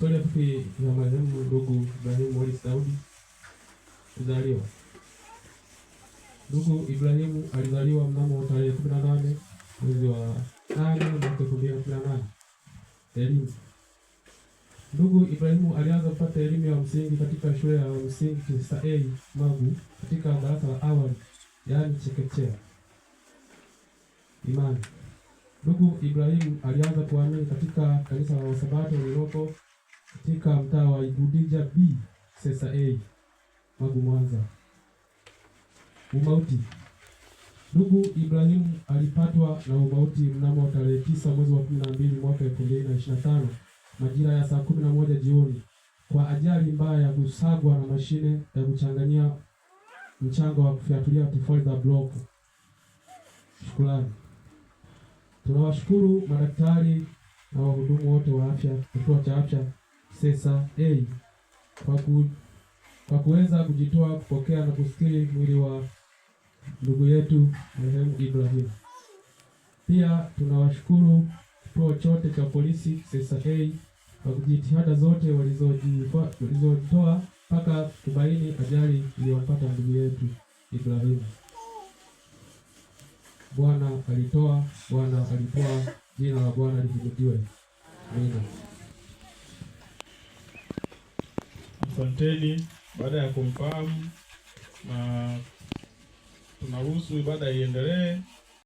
Historia fupi ya marehemu ndugu Ibrahim Morris Daudi. Kuzaliwa. Ndugu Ibrahimu alizaliwa mnamo tarehe 18 mwezi wa 8 mwaka 2018. Elimu. Ndugu Ibrahimu alianza kupata elimu ya msingi katika shule ya msingi Kisesa A Magu katika darasa la awali, yaani chekechea. Imani. Ndugu Ibrahimu alianza kuamini katika kanisa la Wasabato lililoko katika mtaa wa Igudija B Kisesa A Magu, Mwanza. Umauti. Ndugu Ibrahimu alipatwa na umauti mnamo tarehe 9 mwezi wa 12 mwaka 2025 majira ya saa 11 jioni kwa ajali mbaya ya kusagwa na mashine ya kuchanganyia mchanga wa kufyatulia tofali za bloku. Shukrani. Tunawashukuru madaktari na wahudumu wote wa afya kituo cha afya Kisesa A kwa kuweza kujitoa kupokea na kusikiri mwili wa ndugu yetu marehemu Ibrahim. Pia tunawashukuru kituo chote cha polisi Kisesa A kwa jitihada zote walizojitoa mpaka kubaini ajali iliyompata ndugu yetu Ibrahim. Bwana alitoa, Bwana alitoa, jina la Bwana lihimidiwe. Amina. Asanteni. Baada ya kumfahamu na tunaruhusu ibada iendelee.